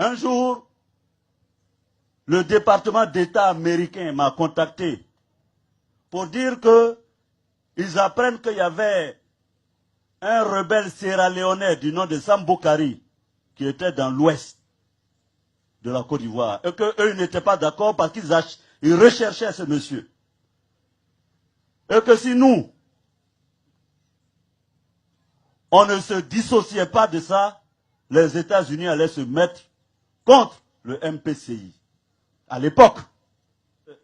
Un jour, le département d'État américain m'a contacté pour dire qu'ils apprennent qu'il y avait un rebelle sierra-léonais du nom de Sam Boukari qui était dans l'ouest de la Côte d'Ivoire et qu'eux n'étaient pas d'accord parce qu'ils recherchaient ce monsieur. Et que si nous, on ne se dissociait pas de ça, les États-Unis allaient se mettre contre le MPCI. À l'époque,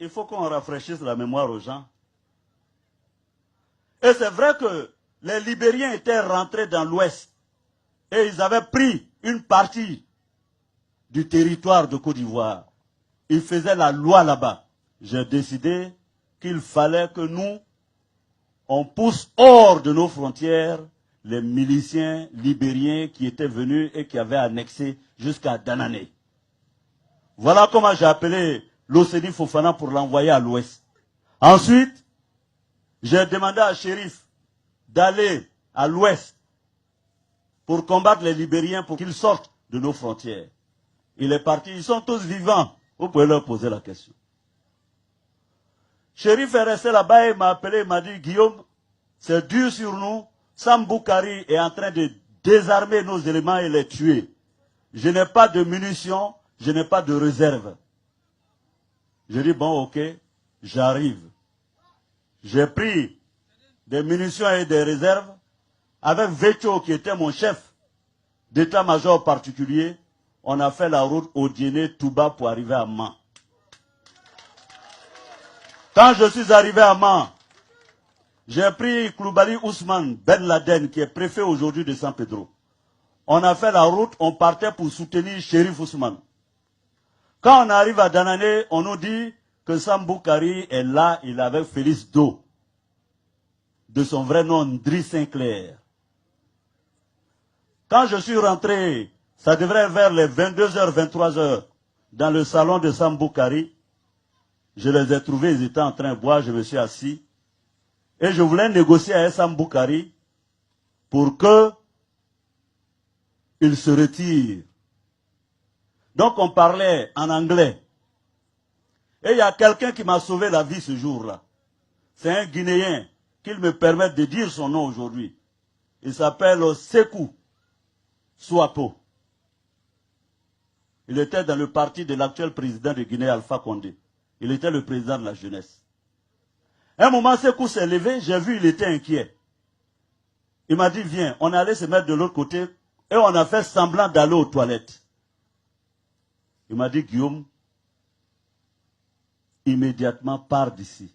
il faut qu'on rafraîchisse la mémoire aux gens. Et c'est vrai que les Libériens étaient rentrés dans l'Ouest et ils avaient pris une partie du territoire de Côte d'Ivoire. Ils faisaient la loi là-bas. J'ai décidé qu'il fallait que nous, on pousse hors de nos frontières les miliciens libériens qui étaient venus et qui avaient annexé jusqu'à Danané. Voilà comment j'ai appelé l'Océanie Fofana pour l'envoyer à l'Ouest. Ensuite, j'ai demandé à Chérif d'aller à l'Ouest pour combattre les Libériens pour qu'ils sortent de nos frontières. Il est parti, ils sont tous vivants. Vous pouvez leur poser la question. Chérif est resté là-bas et m'a appelé, il m'a dit, Guillaume, c'est dur sur nous. Sam Boukari est en train de désarmer nos éléments et les tuer. Je n'ai pas de munitions, je n'ai pas de réserve. Je dis, bon, ok, j'arrive. J'ai pris des munitions et des réserves avec Vecho qui était mon chef d'état-major particulier. On a fait la route au Touba pour arriver à Man. Quand je suis arrivé à Man, j'ai pris Koulibaly Ousmane Ben Laden, qui est préfet aujourd'hui de San Pedro. On a fait la route, on partait pour soutenir Chérif Ousmane. Quand on arrive à Danané, on nous dit que Sam Boukari est là, il est avec Félix Do, de son vrai nom, Ndri Sinclair. Quand je suis rentré, ça devrait être vers les 22h, 23h, dans le salon de Sam Boukari, je les ai trouvés, ils étaient en train de boire, je me suis assis. Et je voulais négocier avec Sam Boukari pour que il se retire. Donc on parlait en anglais. Et il y a quelqu'un qui m'a sauvé la vie ce jour-là. C'est un Guinéen qu'il me permet de dire son nom aujourd'hui. Il s'appelle Sékou Souapo. Il était dans le parti de l'actuel président de Guinée, Alpha Condé. Il était le président de la jeunesse. À un moment, Sékou s'est levé, j'ai vu, il était inquiet. Il m'a dit, viens, on allait se mettre de l'autre côté et on a fait semblant d'aller aux toilettes. Il m'a dit, Guillaume, immédiatement pars d'ici.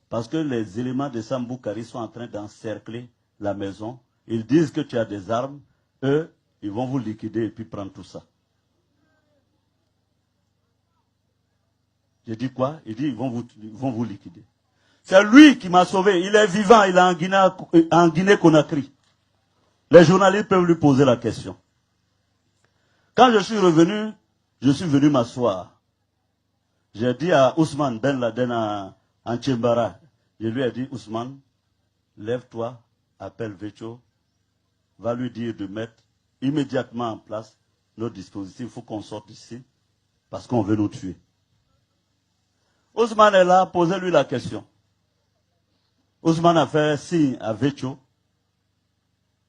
Parce que les éléments de Sam Boukari sont en train d'encercler la maison. Ils disent que tu as des armes. Eux, ils vont vous liquider et puis prendre tout ça. J'ai dit quoi? Il dit, ils vont vous liquider. C'est lui qui m'a sauvé. Il est vivant, il est en Guinée-Conakry. Les journalistes peuvent lui poser la question. Quand je suis revenu, je suis venu m'asseoir. J'ai dit à Ousmane Ben Laden en Tchembara, je lui ai dit, Ousmane, lève-toi, appelle Vecho, va lui dire de mettre immédiatement en place nos dispositifs. Il faut qu'on sorte d'ici parce qu'on veut nous tuer. Ousmane est là, posez-lui la question. Ousmane a fait signe à Vecho.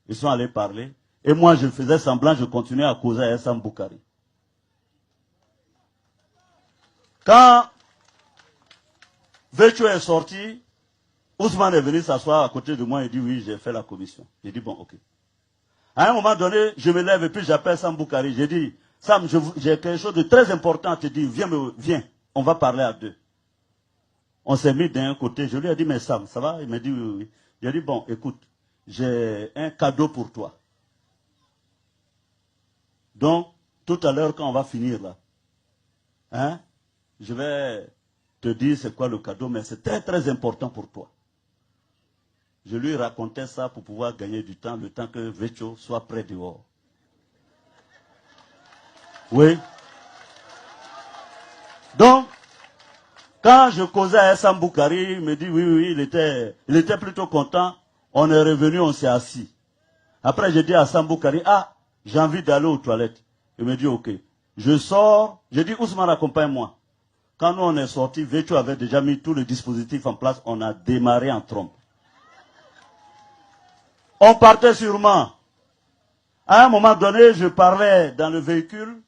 Ils sont allés parler. Et moi, je faisais semblant, je continuais à causer à Sam Boukari. Quand Vecho est sorti, Ousmane est venu s'asseoir à côté de moi et dit oui, j'ai fait la commission. J'ai dit bon, ok. À un moment donné, je me lève et puis j'appelle Sam Boukari. J'ai dit, Sam, j'ai quelque chose de très important à te dire. Viens, on va parler à deux. On s'est mis d'un côté. Je lui ai dit, mais Sam, ça va? Il m'a dit oui, oui. J'ai dit, bon, écoute, j'ai un cadeau pour toi. Donc, tout à l'heure, quand on va finir là, hein, je vais te dire c'est quoi le cadeau, mais c'est très très important pour toi. Je lui racontais ça pour pouvoir gagner du temps, le temps que Vecho soit prêt dehors. Oui. Donc, quand je causais à Sam Boukari, il me dit oui, oui, il était plutôt content. On est revenu, on s'est assis. Après, j'ai dit à Sam Boukari, ah, j'ai envie d'aller aux toilettes. Il me dit, ok. Je sors, je dis, Ousmane, accompagne-moi. Quand nous on est sortis, Vécho avait déjà mis tout le dispositif en place, on a démarré en trompe. On partait sûrement. À un moment donné, je parlais dans le véhicule.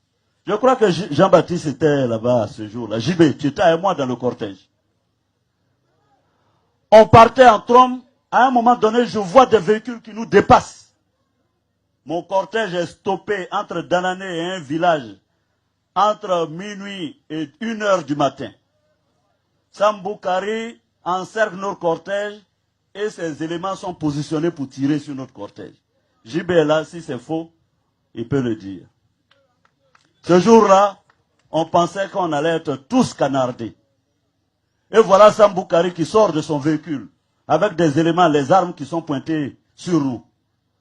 Je crois que Jean-Baptiste était là-bas ce jour-là. JB, tu étais avec moi dans le cortège. On partait en trompe. À un moment donné, je vois des véhicules qui nous dépassent. Mon cortège est stoppé entre Danané et un village, entre minuit et 1h du matin. Samboukari encercle notre cortège et ses éléments sont positionnés pour tirer sur notre cortège. JB est là, si c'est faux, il peut le dire. Ce jour-là, on pensait qu'on allait être tous canardés. Et voilà Samboukari qui sort de son véhicule, avec des éléments, les armes qui sont pointées sur nous.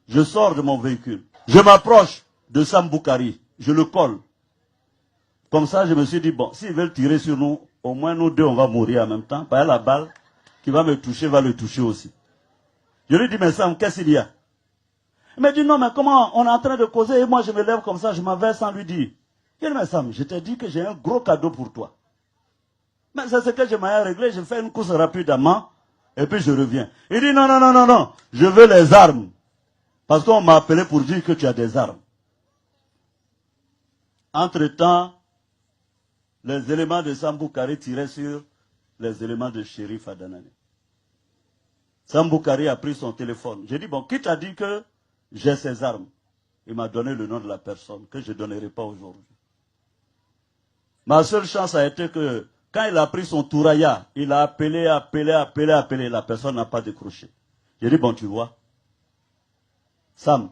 Je sors de mon véhicule. Je m'approche de Samboukari. Je le colle. Comme ça, je me suis dit, bon, s'ils veulent tirer sur nous, au moins nous deux, on va mourir en même temps. Parce que la balle qui va me toucher, va le toucher aussi. Je lui dis, mais Sam, qu'est-ce qu'il y a? Il m'a dit, non, mais comment on est en train de causer et moi je me lève comme ça, je m'en vais sans lui dire. Il dit, mais Sam, je t'ai dit que j'ai un gros cadeau pour toi. Mais c'est ce que je m'ai réglé, je fais une course rapidement et puis je reviens. Il dit, non, non, non, non, non, je veux les armes. Parce qu'on m'a appelé pour dire que tu as des armes. Entre-temps, les éléments de Samboukari tiraient sur les éléments de shérif à Danané. Samboukari a pris son téléphone. J'ai dit, bon, qui t'a dit que j'ai ces armes? Il m'a donné le nom de la personne que je ne donnerai pas aujourd'hui. Ma seule chance a été que quand il a pris son touraya, il a appelé. La personne n'a pas décroché. J'ai dit, bon, tu vois, Sam,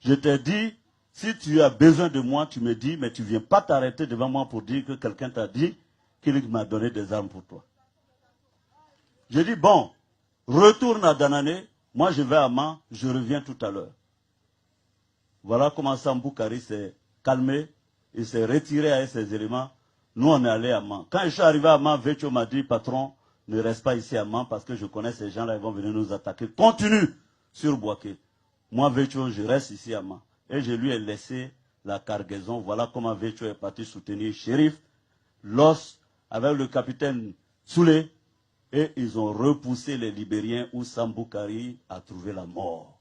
je t'ai dit, si tu as besoin de moi, tu me dis, mais tu ne viens pas t'arrêter devant moi pour dire que quelqu'un t'a dit qu'il m'a donné des armes pour toi. J'ai dit, bon, retourne à Danané, moi je vais à Man, je reviens tout à l'heure. Voilà comment Samboukari s'est calmé, il s'est retiré avec ses éléments. Nous on est allé à Man. Quand je suis arrivé à Man, Vécho m'a dit, patron, ne reste pas ici à Man parce que je connais ces gens-là, ils vont venir nous attaquer. Continue sur Boaké. Moi, Vécho, je reste ici à Man. Et je lui ai laissé la cargaison. Voilà comment Vécho est parti soutenir Shérif, Los, avec le capitaine Soulé. Et ils ont repoussé les Libériens où Samboukari a trouvé la mort.